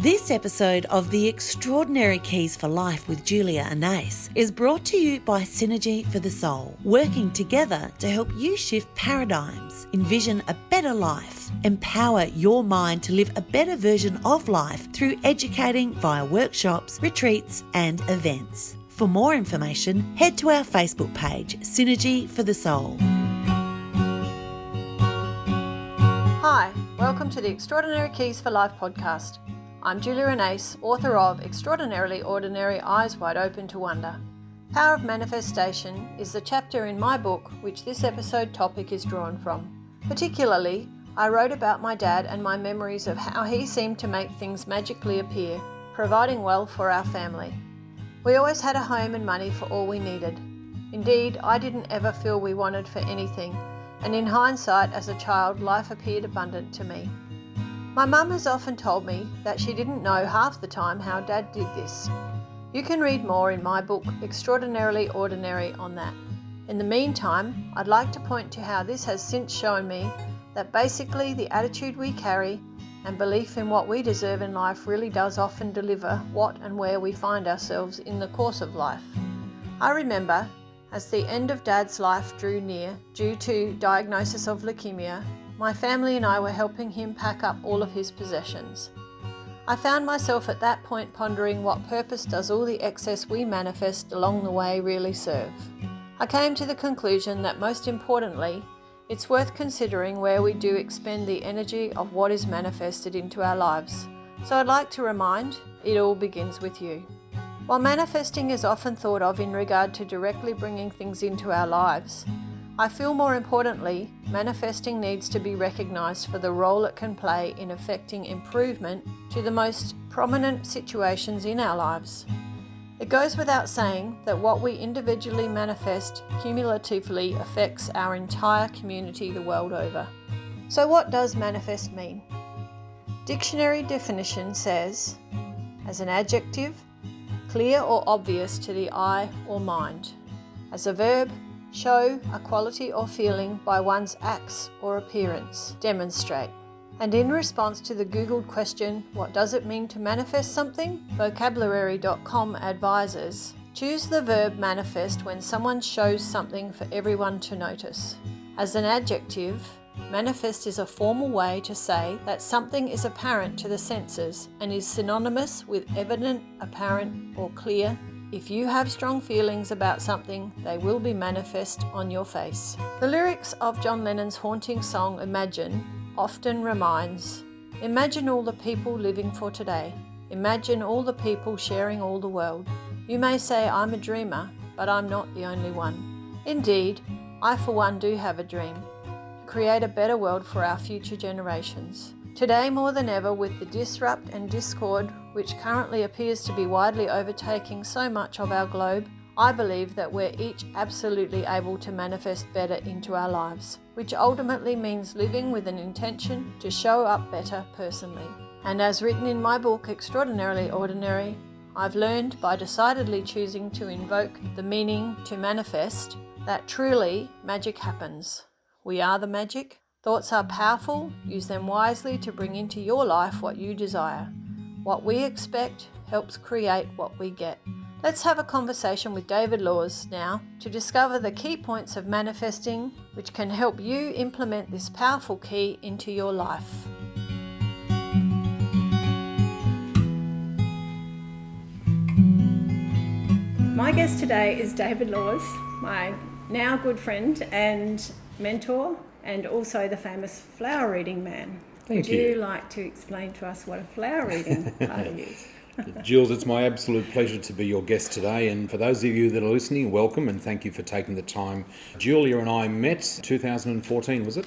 This episode of The Extraordinary Keys for Life with Julia Anais is brought to you by Synergy for the Soul, working together to help you shift paradigms, envision a better life, empower your mind to live a better version of life through educating via workshops, retreats, and events. For more information, head to our Facebook page, Synergy for the Soul. Hi, welcome to the Extraordinary Keys for Life podcast. I'm Julia Anais, author of Extraordinarily Ordinary, Eyes Wide Open to Wonder. Power of Manifestation is the chapter in my book which this episode topic is drawn from. Particularly, I wrote about my dad and my memories of how he seemed to make things magically appear, providing well for our family. We always had a home and money for all we needed. Indeed, I didn't ever feel we wanted for anything, and in hindsight as a child, life appeared abundant to me. My mum has often told me that she didn't know half the time how Dad did this. You can read more in my book, Extraordinarily Ordinary, on that. In the meantime, I'd like to point to how this has since shown me that basically the attitude we carry and belief in what we deserve in life really does often deliver what and where we find ourselves in the course of life. I remember, as the end of Dad's life drew near due to diagnosis of leukemia, my family and I were helping him pack up all of his possessions. I found myself at that point pondering what purpose does all the excess we manifest along the way really serve. I came to the conclusion that most importantly, it's worth considering where we do expend the energy of what is manifested into our lives. So I'd like to remind, it all begins with you. While manifesting is often thought of in regard to directly bringing things into our lives, I feel more importantly, manifesting needs to be recognised for the role it can play in affecting improvement to the most prominent situations in our lives. It goes without saying that what we individually manifest cumulatively affects our entire community the world over. So what does manifest mean? Dictionary definition says, as an adjective, clear or obvious to the eye or mind. As a verb, show a quality or feeling by one's acts or appearance, demonstrate. And in response to the Googled question, what does it mean to manifest something? Vocabulary.com advises, choose the verb manifest when someone shows something for everyone to notice. As an adjective, manifest is a formal way to say that something is apparent to the senses and is synonymous with evident, apparent, or clear. If you have strong feelings about something, they will be manifest on your face. The lyrics of John Lennon's haunting song Imagine often reminds, imagine all the people living for today. Imagine all the people sharing all the world. You may say I'm a dreamer, but I'm not the only one. Indeed, I for one do have a dream, to create a better world for our future generations. Today more than ever, with the disrupt and discord which currently appears to be widely overtaking so much of our globe, I believe that we're each absolutely able to manifest better into our lives, which ultimately means living with an intention to show up better personally. And as written in my book, Extraordinarily Ordinary, I've learned by decidedly choosing to invoke the meaning to manifest that truly magic happens. We are the magic. Thoughts are powerful. Use them wisely to bring into your life what you desire. What we expect helps create what we get. Let's have a conversation with David Laws now to discover the key points of manifesting which can help you implement this powerful key into your life. My guest today is David Laws, my now good friend and mentor, and also the famous flower reading man. Would you like to explain to us what a flower reading party is? Jules, it's my absolute pleasure to be your guest today, and for those of you that are listening, welcome and thank you for taking the time. Julia and I met 2014, was it?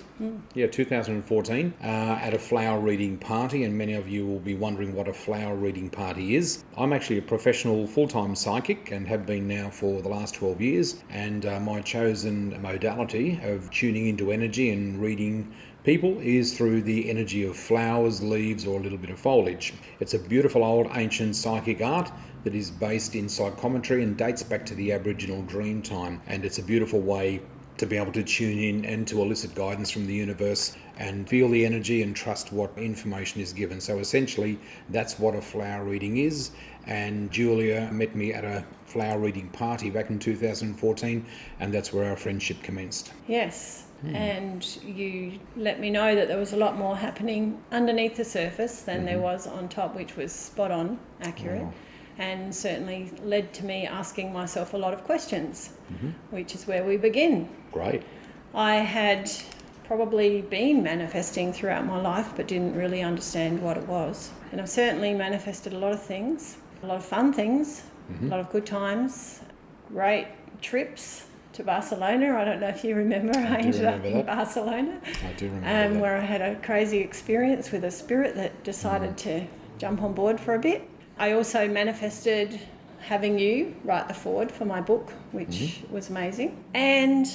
Yeah, 2014, at a flower reading party, and many of you will be wondering what a flower reading party is. I'm actually a professional full-time psychic and have been now for the last 12 years, and my chosen modality of tuning into energy and reading people is through the energy of flowers, leaves, or a little bit of foliage. It's a beautiful old ancient psychic art that is based in psychometry and dates back to the Aboriginal dream time, and it's a beautiful way to be able to tune in and to elicit guidance from the universe and feel the energy and trust what information is given. So essentially, that's what a flower reading is. And Julia met me at a flower reading party back in 2014, and that's where our friendship commenced. Yes. And you let me know that there was a lot more happening underneath the surface than there was on top, which was spot on accurate. Wow. And certainly led to me asking myself a lot of questions, which is where we begin. Great. I had probably been manifesting throughout my life but didn't really understand what it was. And I've certainly manifested a lot of things, a lot of fun things, a lot of good times, great trips to Barcelona. I don't know if you remember, I ended up in Barcelona. I do remember that. Where I had a crazy experience with a spirit that decided to jump on board for a bit. I also manifested having you write the foreword for my book, which was amazing. And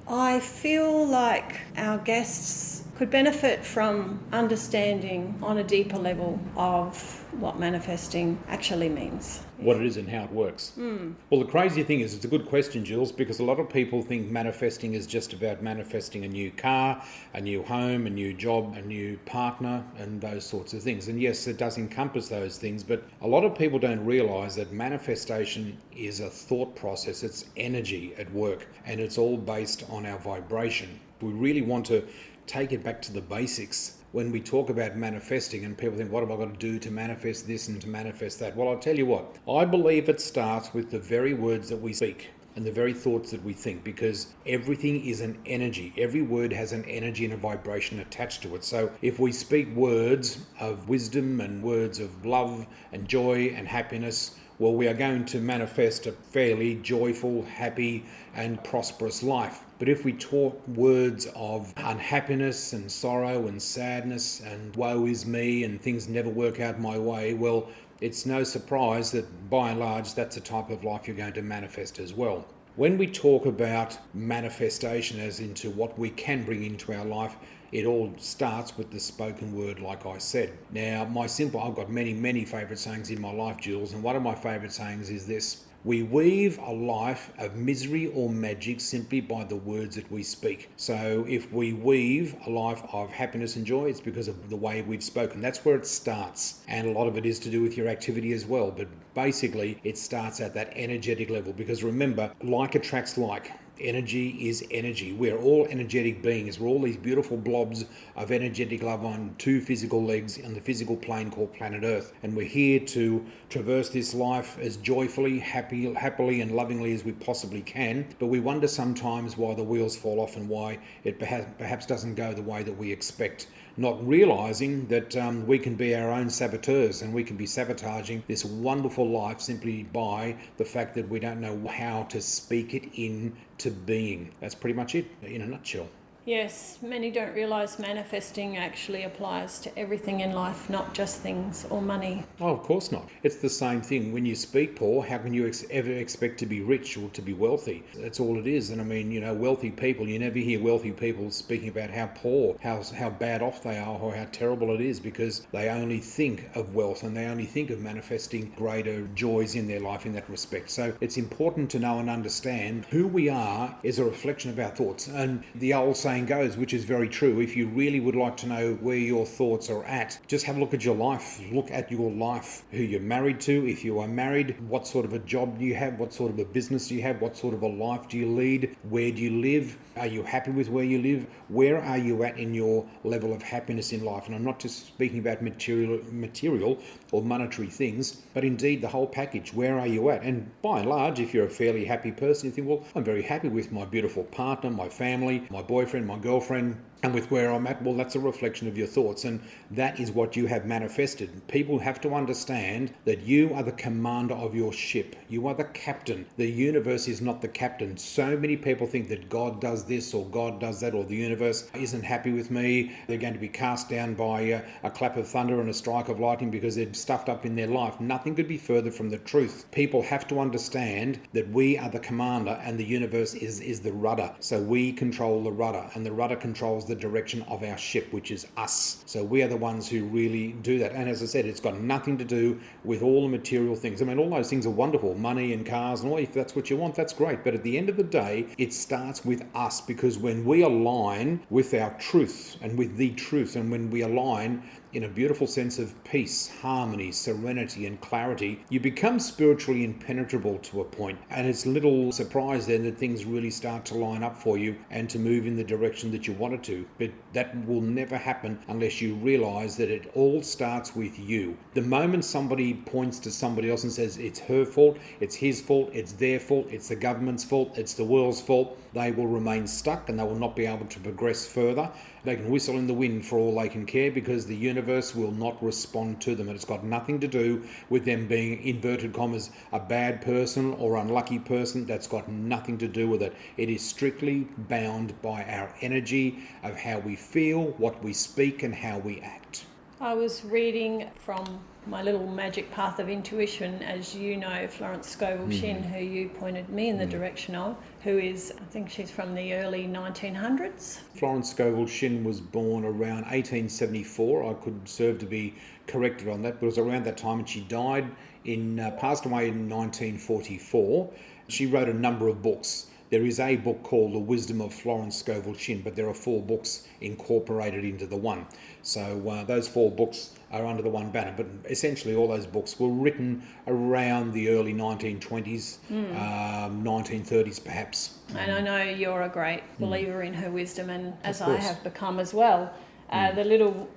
I feel like our guests could benefit from understanding on a deeper level of what manifesting actually means. What it is and how it works. Well, the crazy thing is, it's a good question, Jules, because a lot of people think manifesting is just about manifesting a new car, a new home, a new job, a new partner, and those sorts of things. And yes, it does encompass those things, but a lot of people don't realise that manifestation is a thought process. It's energy at work, and it's all based on our vibration. We really want to take it back to the basics. When we talk about manifesting and people think, what have I got to do to manifest this and to manifest that? Well, I'll tell you what, I believe it starts with the very words that we speak and the very thoughts that we think, because everything is an energy. Every word has an energy and a vibration attached to it. So if we speak words of wisdom and words of love and joy and happiness, well, we are going to manifest a fairly joyful, happy and prosperous life. But if we talk words of unhappiness and sorrow and sadness and woe is me and things never work out my way, well, it's no surprise that by and large that's the type of life you're going to manifest as well. When we talk about manifestation as into what we can bring into our life, it all starts with the spoken word, like I said. Now, I've got many favourite sayings in my life, Jules, and one of my favourite sayings is this: we weave a life of misery or magic simply by the words that we speak. So if we weave a life of happiness and joy, it's because of the way we've spoken. That's where it starts. And a lot of it is to do with your activity as well. But basically, it starts at that energetic level, because remember, like attracts like. Energy is energy. We're all energetic beings. We're all these beautiful blobs of energetic love on two physical legs on the physical plane called planet Earth. And we're here to traverse this life as joyfully, happily and lovingly as we possibly can. But we wonder sometimes why the wheels fall off and why it perhaps doesn't go the way that we expect. Not realising that we can be our own saboteurs and we can be sabotaging this wonderful life simply by the fact that we don't know how to speak it into being. That's pretty much it in a nutshell. Yes, many don't realise manifesting actually applies to everything in life, not just things or money. Oh, of course not. It's the same thing. When you speak, Paul, how can you ever expect to be rich or to be wealthy? That's all it is. And I mean, wealthy people, you never hear wealthy people speaking about how poor, how bad off they are or how terrible it is, because they only think of wealth and they only think of manifesting greater joys in their life in that respect. So it's important to know and understand who we are is a reflection of our thoughts. And the old saying goes, which is very true, if you really would like to know where your thoughts are at, just have a look at your life. Look at your life, who you're married to, if you are married, what sort of a job do you have, what sort of a business do you have, what sort of a life do you lead, where do you live, are you happy with where you live, where are you at in your level of happiness in life? And I'm not just speaking about material or monetary things, but indeed the whole package. Where are you at? And by and large, if you're a fairly happy person, you think, well, I'm very happy with my beautiful partner, my family, my boyfriend, my girlfriend, and with where I'm at, well, that's a reflection of your thoughts, and that is what you have manifested. People have to understand that you are the commander of your ship. You are the captain. The universe is not the captain. So many people think that God does this or God does that, or the universe isn't happy with me. They're going to be cast down by a clap of thunder and a strike of lightning because they're stuffed up in their life. Nothing could be further from the truth. People have to understand that we are the commander and the universe is the rudder. So we control the rudder, and the rudder controls the direction of our ship, which is us. So we are the ones who really do that. And as I said, it's got nothing to do with all the material things. I mean, all those things are wonderful, money and cars and all. If that's what you want, that's great. But at the end of the day, it starts with us, because when we align with our truth and with the truth, and when we align in a beautiful sense of peace, harmony, serenity and clarity, you become spiritually impenetrable to a point. And it's little surprise then that things really start to line up for you and to move in the direction that you want it to. But that will never happen unless you realize that it all starts with you. The moment somebody points to somebody else and says it's her fault, it's his fault, it's their fault, it's the government's fault, it's the world's fault, they will remain stuck and they will not be able to progress further. They can whistle in the wind for all they can care, because the universe will not respond to them. And it's got nothing to do with them being, inverted commas, a bad person or unlucky person. That's got nothing to do with it. It is strictly bound by our energy of how we feel, what we speak and how we act. I was reading from my little magic path of intuition, as you know, Florence Scovel-Shinn, who you pointed me in the direction of, who is, I think she's from the early 1900s. Florence Scovel-Shinn was born around 1874. I could serve to be corrected on that, but it was around that time, and she passed away in 1944. She wrote a number of books. There is a book called The Wisdom of Florence Scovel-Shinn, but there are 4 books incorporated into the one. So those 4 books are under the one banner, but essentially all those books were written around the early 1920s, 1930s perhaps. And I know you're a great believer in her wisdom, and as I course. have become as well.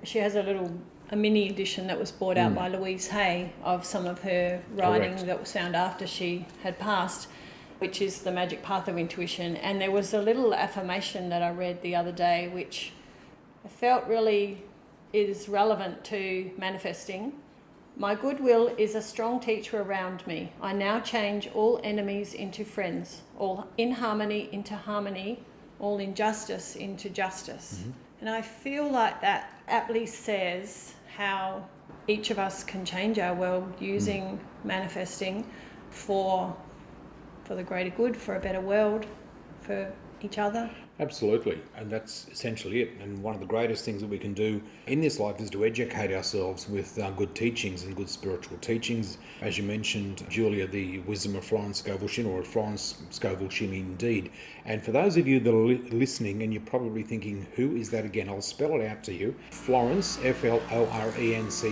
She has a mini edition that was brought out by Louise Hay of some of her writing Correct. that was found after she had passed, which is The Magic Path of Intuition. And there was a little affirmation that I read the other day, which I felt really is relevant to manifesting. My goodwill is a strong teacher around me. I now change all enemies into friends, all inharmony into harmony, all injustice into justice. And I feel like that aptly says how each of us can change our world using manifesting for the greater good, for a better world, for each other. Absolutely, and that's essentially it. And one of the greatest things that we can do in this life is to educate ourselves with good teachings and good spiritual teachings. As you mentioned, Julia, the Wisdom of Florence Scovel-Shinn, or Florence Scovel-Shinn indeed. And for those of you that are listening and you're probably thinking, who is that again? I'll spell it out to you. Florence, Florence,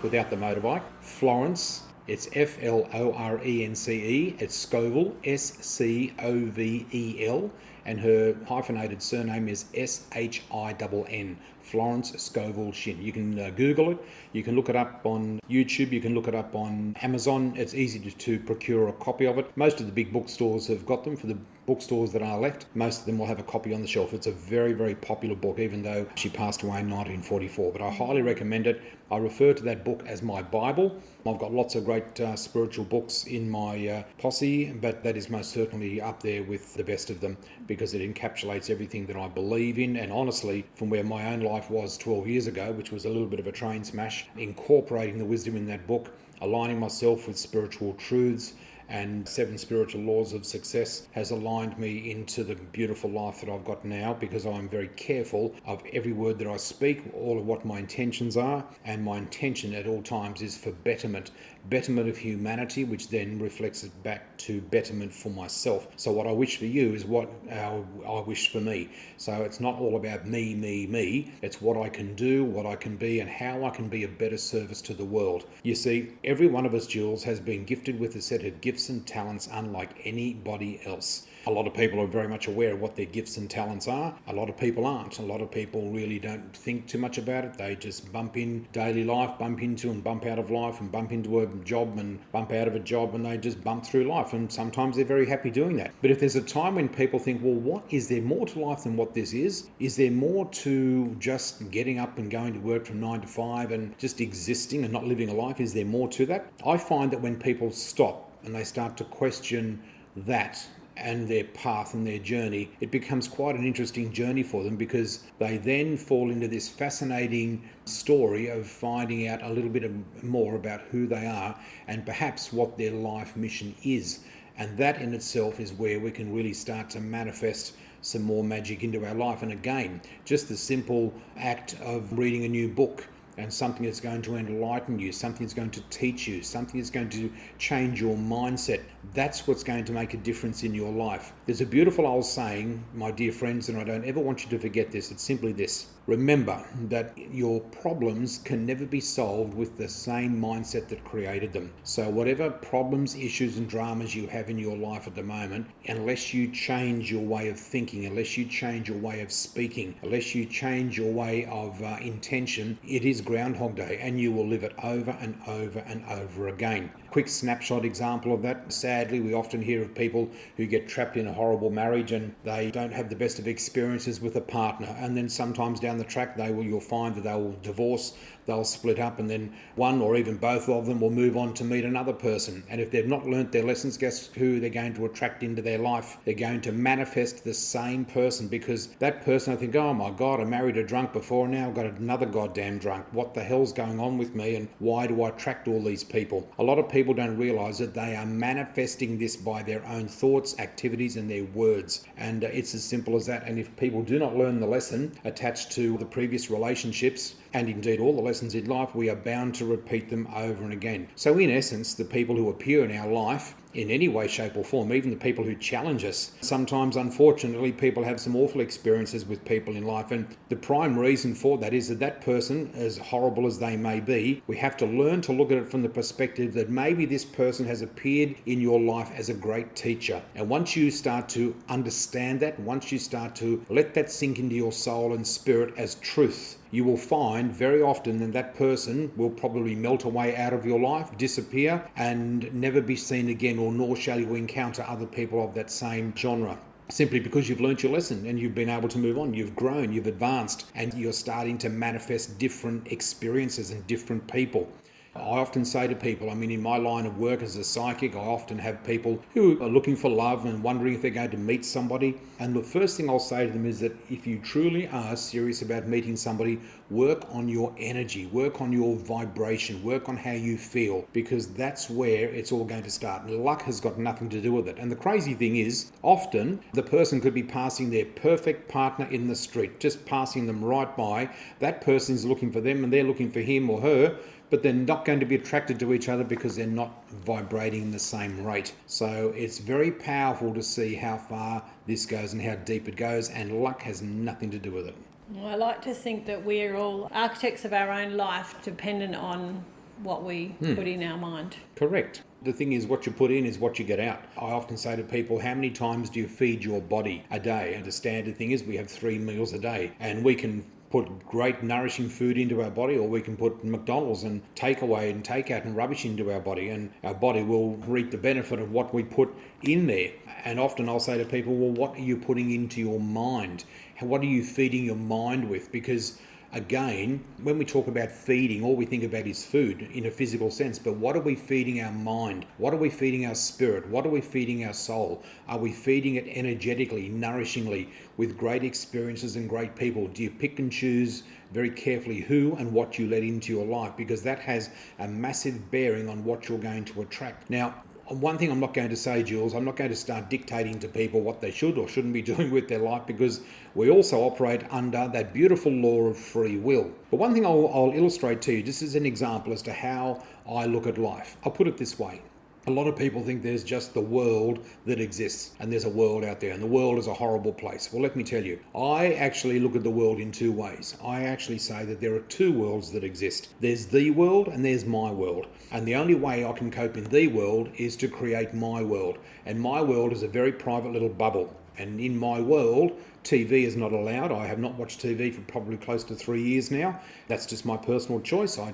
without the motorbike. Florence, it's Florence, it's Scovel, Scovel, and her hyphenated surname is Shinn, Florence Scovel-Shinn. You can Google it, you can look it up on YouTube, you can look it up on Amazon. It's easy to procure a copy of it. Most of the big bookstores have got them. For the bookstores that are left, most of them will have a copy on the shelf. It's a very, very popular book, even though she passed away in 1944. But I highly recommend it. I refer to that book as my Bible. I've got lots of great spiritual books in my posse, but that is most certainly up there with the best of them, because it encapsulates everything that I believe in. And honestly, from where my own life was 12 years ago, which was a little bit of a train smash, incorporating the wisdom in that book, aligning myself with spiritual truths and 7 spiritual laws of success has aligned me into the beautiful life that I've got now, because I'm very careful of every word that I speak, all of what my intentions are, and my intention at all times is for betterment of humanity, which then reflects it back to betterment for myself. So what I wish for you is what I wish for me. So it's not all about me. It's what I can do, what I can be, and how I can be a better service to the world. You see, every one of us, Jules, has been gifted with a set of gifts and talents unlike anybody else. A lot of people are very much aware of what their gifts and talents are. A lot of people aren't. A lot of people really don't think too much about it. They just bump in daily life, bump into and bump out of life, and bump into a job and bump out of a job, and they just bump through life. And sometimes they're very happy doing that. But if there's a time when people think, well, what is there more to life than what this is? Is there more to just getting up and going to work from 9 to 5 and just existing and not living a life? Is there more to that? I find that when people stop and they start to question that and their path and their journey, it becomes quite an interesting journey for them, because they then fall into this fascinating story of finding out a little bit more about who they are and perhaps what their life mission is. And that in itself is where we can really start to manifest some more magic into our life. And again, just the simple act of reading a new book, and something that's going to enlighten you, something that's going to teach you, something that's going to change your mindset. That's what's going to make a difference in your life. There's a beautiful old saying, my dear friends, and I don't ever want you to forget this. It's simply this. Remember that your problems can never be solved with the same mindset that created them. So whatever problems, issues and dramas you have in your life at the moment, unless you change your way of thinking, unless you change your way of speaking, unless you change your way of intention, it is Groundhog Day, and you will live it over and over and over again. Quick snapshot example of that. Sadly, we often hear of people who get trapped in a horrible marriage and they don't have the best of experiences with a partner, and then sometimes down the track you'll find that they will divorce, they'll split up, and then one or even both of them will move on to meet another person. And if they've not learnt their lessons, guess who they're going to attract into their life? They're going to manifest the same person, because that person, I think, oh my God, I married a drunk before, now I've got another goddamn drunk. What the hell's going on with me, and why do I attract all these people? A lot of people don't realise that they are manifesting this by their own thoughts, activities and their words. And it's as simple as that. And if people do not learn the lesson attached to the previous relationships, and indeed all the lessons in life, we are bound to repeat them over and again. So in essence, the people who appear in our life in any way, shape or form, even the people who challenge us, sometimes unfortunately people have some awful experiences with people in life, and the prime reason for that is that person, as horrible as they may be, we have to learn to look at it from the perspective that maybe this person has appeared in your life as a great teacher. And once you start to understand that, once you start to let that sink into your soul and spirit as truth, you will find very often that that person will probably melt away out of your life, disappear, and never be seen again, or nor shall you encounter other people of that same genre. Simply because you've learnt your lesson and you've been able to move on, you've grown, you've advanced, and you're starting to manifest different experiences and different people. I often say to people, in my line of work as a psychic, I often have people who are looking for love and wondering if they're going to meet somebody. And the first thing I'll say to them is that if you truly are serious about meeting somebody, work on your energy, work on your vibration, work on how you feel, because that's where it's all going to start. And luck has got nothing to do with it. And the crazy thing is, often the person could be passing their perfect partner in the street, just passing them right by. That person's looking for them and they're looking for him or her, but they're not going to be attracted to each other because they're not vibrating the same rate. So it's very powerful to see how far this goes and how deep it goes, and luck has nothing to do with it. Well, I like to think that we're all architects of our own life, dependent on what we put in our mind. Correct. The thing is, what you put in is what you get out. I often say to people, how many times do you feed your body a day? And the standard thing is we have 3 meals a day, and we can put great nourishing food into our body, or we can put McDonald's and takeaway and takeout and rubbish into our body, and our body will reap the benefit of what we put in there. And often I'll say to people, well, what are you putting into your mind? What are you feeding your mind with? Because again, when we talk about feeding, all we think about is food in a physical sense, but what are we feeding our mind? What are we feeding our spirit? What are we feeding our soul? Are we feeding it energetically, nourishingly, with great experiences and great people? Do you pick and choose very carefully who and what you let into your life? Because that has a massive bearing on what you're going to attract. Now, one thing I'm not going to say, Jules, I'm not going to start dictating to people what they should or shouldn't be doing with their life, because we also operate under that beautiful law of free will. But one thing I'll illustrate to you, just as an example as to how I look at life. I'll put it this way. A lot of people think there's just the world that exists, and there's a world out there, and the world is a horrible place. Well, let me tell you, I actually look at the world in 2 ways. I actually say that there are 2 worlds that exist. There's the world and there's my world. And the only way I can cope in the world is to create my world. And my world is a very private little bubble. And in my world, TV is not allowed. I have not watched TV for probably close to 3 years now. That's just my personal choice. I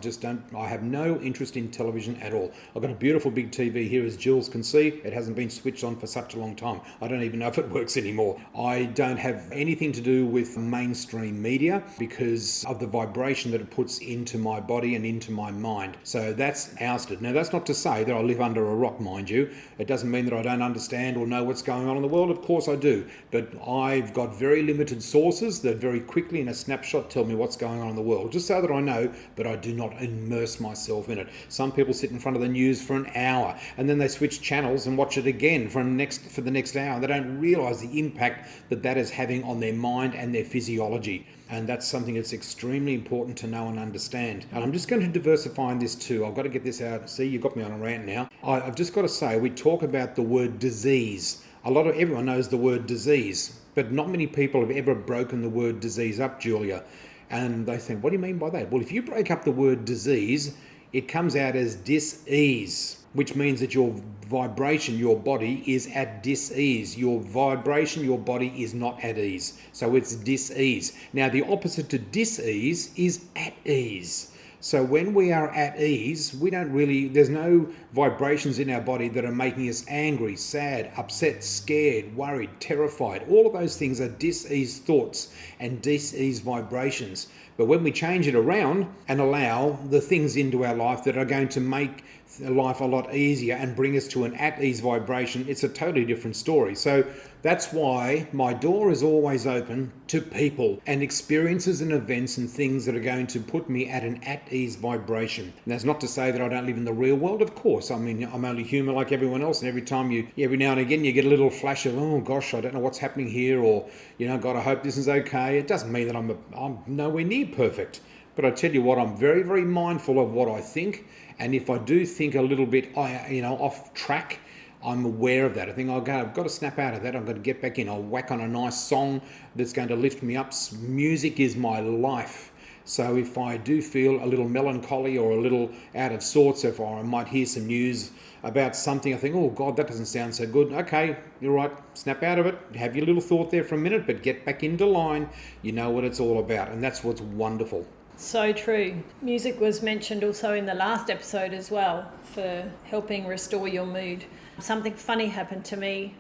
have no interest in television at all. I've got a beautiful big TV here, as Jules can see. It hasn't been switched on for such a long time. I don't even know if it works anymore. I don't have anything to do with mainstream media because of the vibration that it puts into my body and into my mind. So that's ousted. Now, that's not to say that I live under a rock, mind you. It doesn't mean that I don't understand or know what's going on in the world. Of course I do. But I've got very limited sources that very quickly in a snapshot tell me what's going on in the world, just so that I know, but I do not immerse myself in it. Some people sit in front of the news for an hour and then they switch channels and watch it again for the next hour. They don't realise the impact that is having on their mind and their physiology. And that's something that's extremely important to know and understand. And I'm just going to diversify in this too. I've got to get this out. See, you've got me on a rant now. I've just got to say, we talk about the word disease. Everyone knows the word disease, but not many people have ever broken the word disease up, Julia. And they think, what do you mean by that? Well, if you break up the word disease, it comes out as dis-ease, which means that your vibration, your body is at dis-ease. Your vibration, your body is not at ease. So it's dis-ease. Now, the opposite to dis-ease is at ease. So when we are at ease, there's no vibrations in our body that are making us angry, sad, upset, scared, worried, terrified. All of those things are dis-ease thoughts and dis-ease vibrations. But when we change it around and allow the things into our life that are going to make life a lot easier and bring us to an at-ease vibration, it's a totally different story. So that's why my door is always open to people and experiences and events and things that are going to put me at an at-ease vibration. And that's not to say that I don't live in the real world, of course. I mean, I'm only human like everyone else, and every now and again you get a little flash of, oh gosh, I don't know what's happening here, or, God, I hope this is okay. It doesn't mean that I'm nowhere near perfect. But I tell you what, I'm very, very mindful of what I think. And if I do think a little bit, off track, I'm aware of that. I think I've got to snap out of that. I'm going to get back in. I'll whack on a nice song that's going to lift me up. Music is my life. So if I do feel a little melancholy or a little out of sorts, if I might hear some news about something, I think, oh God, that doesn't sound so good. Okay, you're right. Snap out of it. Have your little thought there for a minute, but get back into line. You know what it's all about. And that's what's wonderful. So true. Music was mentioned also in the last episode as well for helping restore your mood. Something funny happened to me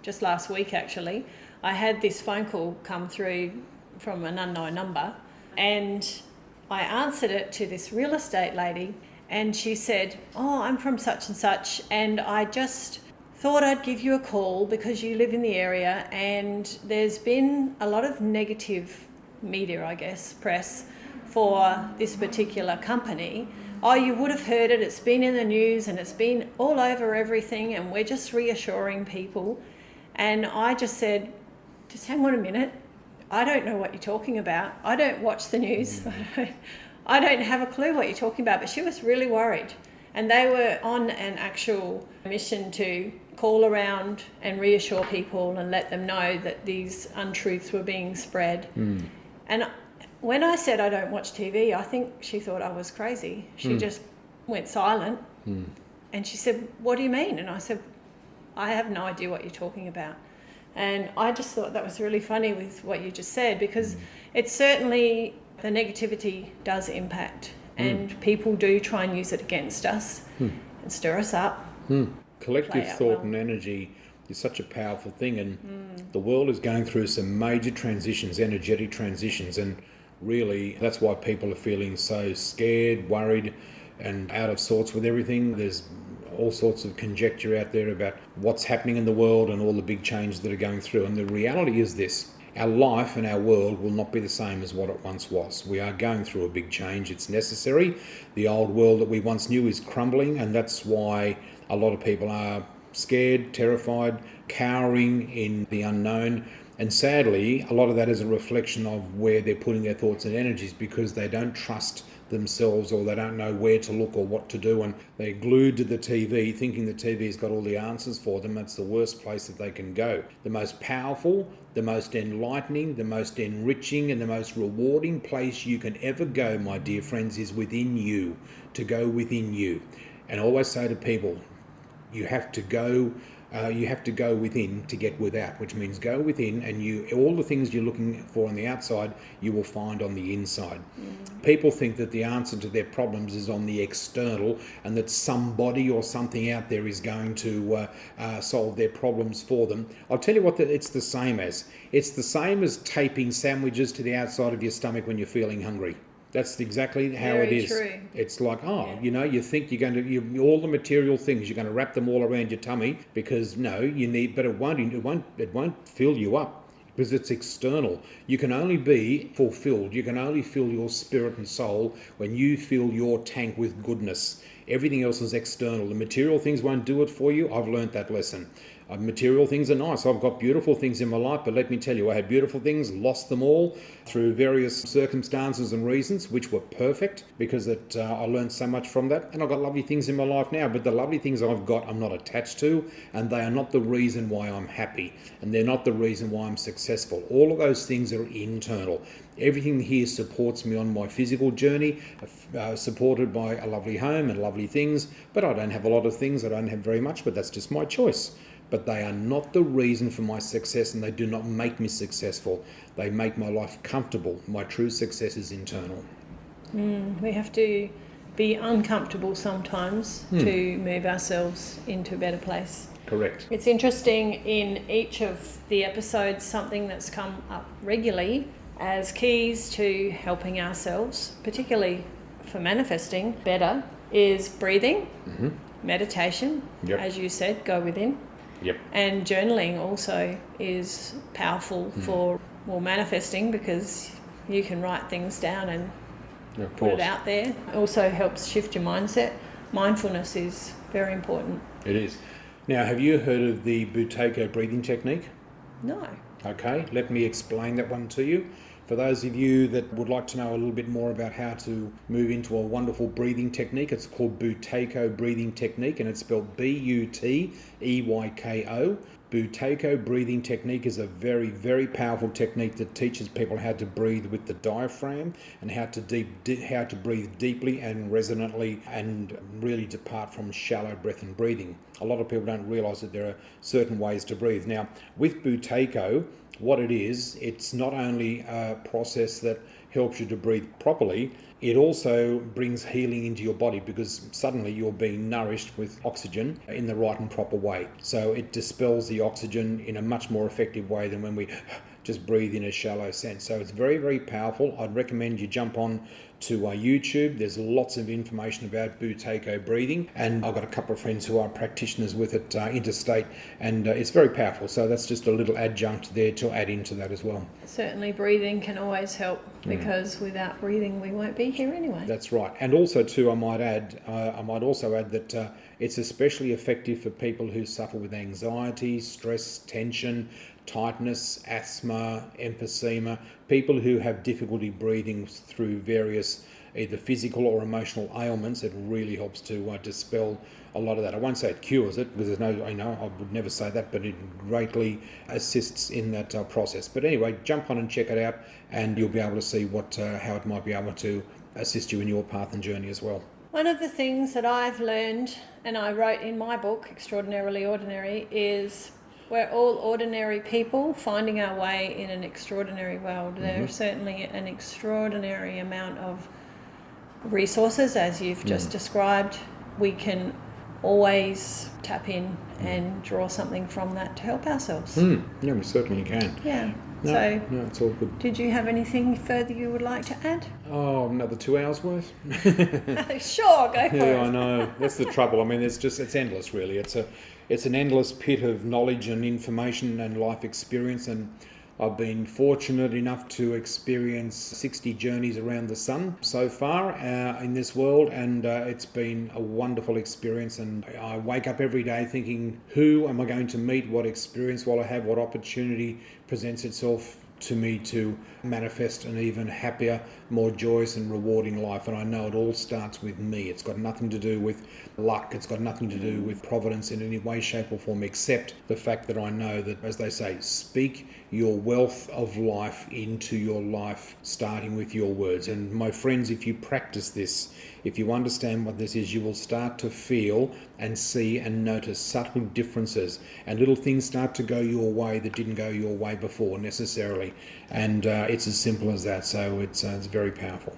just last week, actually. I had this phone call come through from an unknown number, and I answered it to this real estate lady, and she said, oh, I'm from such and such, and I just thought I'd give you a call because you live in the area, and there's been a lot of negative media, I guess, press, for this particular company. Oh, you would have heard it, it's been in the news and it's been all over everything, and we're just reassuring people. And I just said, just hang on a minute, I don't know what you're talking about. I don't watch the news. I don't have a clue what you're talking about. But she was really worried. And they were on an actual mission to call around and reassure people and let them know that these untruths were being spread. And when I said I don't watch TV, I think she thought I was crazy. She just went silent. And she said, what do you mean? And I said, I have no idea what you're talking about. And I just thought that was really funny with what you just said, because it's certainly, the negativity does impact, and people do try and use it against us and stir us up. Collective thought and energy is such a powerful thing, and the world is going through some major transitions, energetic transitions, and really that's why people are feeling so scared, worried and out of sorts with everything. There's all sorts of conjecture out there about what's happening in the world and all the big changes that are going through, and the reality is this: our life and our world will not be the same as what it once was. We are going through a big change. It's necessary. The old world that we once knew is crumbling, and that's why a lot of people are scared, terrified, cowering in the unknown. And sadly, a lot of that is a reflection of where they're putting their thoughts and energies, because they don't trust themselves, or they don't know where to look or what to do, and they're glued to the TV thinking the TV's got all the answers for them. That's the worst place that they can go. The most powerful, the most enlightening, the most enriching and the most rewarding place you can ever go, my dear friends, is within you, to go within you. And I always say to people, you have to go within to get without, which means go within, and all the things you're looking for on the outside, you will find on the inside. People think that the answer to their problems is on the external, and that somebody or something out there is going to solve their problems for them. I'll tell you what it's the same as. It's the same as taping sandwiches to the outside of your stomach when you're feeling hungry. That's exactly how Very it is. true. It's like, you think you're going to, all the material things, you're going to wrap them all around your tummy, because but it won't fill you up. because it's external. You can only be fulfilled, you can only fill your spirit and soul when you fill your tank with goodness. Everything else is external. The material things won't do it for you. I've learnt that lesson. Material things are nice. I've got beautiful things in my life, but let me tell you, I had beautiful things, lost them all through various circumstances and reasons, which were perfect because I learned so much from that. And I've got lovely things in my life now, but the lovely things I've got, I'm not attached to, and they are not the reason why I'm happy, and they're not the reason why I'm successful. All of those things are internal. Everything here supports me on my physical journey, supported by a lovely home and lovely things, but I don't have a lot of things. I don't have very much, but that's just my choice. But they are not the reason for my success, and they do not make me successful. They make my life comfortable. My true success is internal. We have to be uncomfortable sometimes to move ourselves into a better place. Correct. It's interesting, in each of the episodes, something that's come up regularly as keys to helping ourselves, particularly for manifesting better, is breathing, meditation, as you said, go within. Yep. And journaling also is powerful for manifesting, because you can write things down and put it out there. It also helps shift your mindset. Mindfulness is very important. It is. Now, have you heard of the Buteyko breathing technique? No. Okay, let me explain that one to you. For those of you that would like to know a little bit more about how to move into a wonderful breathing technique, it's called Buteyko breathing technique, and it's spelled Buteyko. Buteyko breathing technique is a very, very powerful technique that teaches people how to breathe with the diaphragm and how to breathe deeply and resonantly, and really depart from shallow breath and breathing. A lot of people don't realise that there are certain ways to breathe. Now, with Buteyko, what it is, it's not only a process that helps you to breathe properly, it also brings healing into your body, because suddenly you're being nourished with oxygen in the right and proper way. So it dispels the oxygen in a much more effective way than when we just breathe in a shallow sense. So it's very, very powerful. I'd recommend you jump on to YouTube. There's lots of information about Buteyko breathing, and I've got a couple of friends who are practitioners with it interstate, and it's very powerful. So that's just a little adjunct there to add into that as well. Certainly breathing can always help, because without breathing we won't be here anyway. That's right. And also too, I might also add that it's especially effective for people who suffer with anxiety, stress, tension, tightness, asthma, emphysema, people who have difficulty breathing through various either physical or emotional ailments. It really helps to dispel a lot of that. I won't say it cures it, because I would never say that, but it greatly assists in that process. But anyway, jump on and check it out, and you'll be able to see how it might be able to assist you in your path and journey as well. One of the things that I've learned, and I wrote in my book, Extraordinarily Ordinary, is we're all ordinary people finding our way in an extraordinary world. There's certainly an extraordinary amount of resources, as you've just described. We can always tap in and draw something from that to help ourselves. Yeah, we certainly can. Yeah. No, it's all good. Did you have anything further you would like to add? Oh, another 2 hours worth? Sure, go for it. Yeah, I know. That's the trouble. I mean, it's endless, really. It's an endless pit of knowledge and information and life experience, and I've been fortunate enough to experience 60 journeys around the sun so far in this world, and it's been a wonderful experience. And I wake up every day thinking, who am I going to meet? What experience will I have? What opportunity presents itself to me to manifest an even happier, more joyous and rewarding life? And I know it all starts with me. It's got nothing to do with luck. It's got nothing to do with providence in any way, shape or form, except the fact that I know that, as they say, speak your wealth of life into your life, starting with your words. And my friends, if you practice this, if you understand what this is, you will start to feel and see and notice subtle differences, and little things start to go your way that didn't go your way before necessarily. And it's as simple as that. So it's very powerful.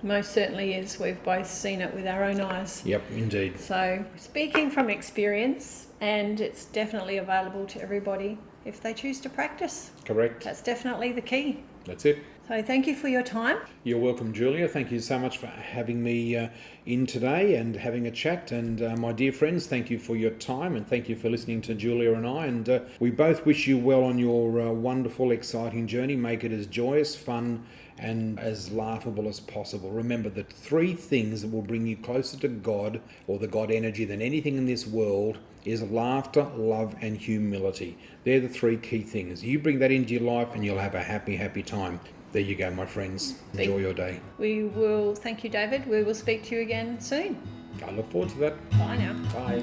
Most certainly is. We've both seen it with our own eyes. Yep, indeed. So speaking from experience, and it's definitely available to everybody if they choose to practice. Correct. That's definitely the key. That's it. So thank you for your time. You're welcome, Julia. Thank you so much for having me in today and having a chat. And my dear friends, thank you for your time and thank you for listening to Julia and I. And we both wish you well on your wonderful, exciting journey. Make it as joyous, fun, and as laughable as possible. Remember that 3 things that will bring you closer to God or the God energy than anything in this world is laughter, love, and humility. They're the 3 key things. You bring that into your life and you'll have a happy, happy time. There you go, my friends. Enjoy your day. We will, thank you, David. We will speak to you again soon. I look forward to that. Bye now. Bye.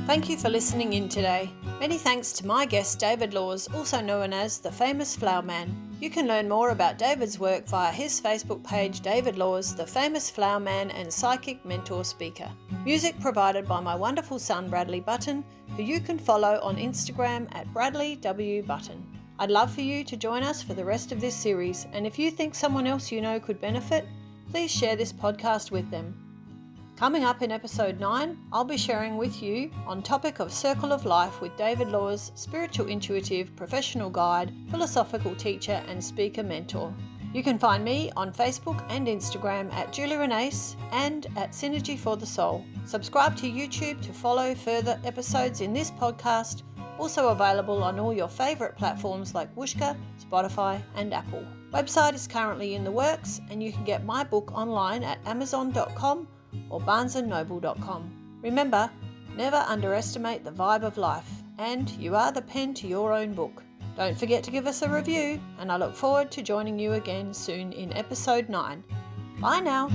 Thank you for listening in today. Many thanks to my guest David Laws, also known as the Famous Flower Man. You can learn more about David's work via his Facebook page, David Laws, the Famous Flower Man and Psychic Mentor Speaker. Music provided by my wonderful son Bradley Button, who you can follow on Instagram at Bradley W. Button. I'd love for you to join us for the rest of this series, and if you think someone else you know could benefit, please share this podcast with them. Coming up in episode 9, I'll be sharing with you on topic of Circle of Life with David Laws, spiritual intuitive, professional guide, philosophical teacher and speaker mentor. You can find me on Facebook and Instagram at Julia and Ace and at Synergy for the Soul. Subscribe to YouTube to follow further episodes in this podcast, also available on all your favourite platforms like Whooshkaa, Spotify and Apple. Website is currently in the works and you can get my book online at amazon.com or barnesandnoble.com. Remember, never underestimate the vibe of life, and you are the pen to your own book. Don't forget to give us a review, and I look forward to joining you again soon in episode 9. Bye now.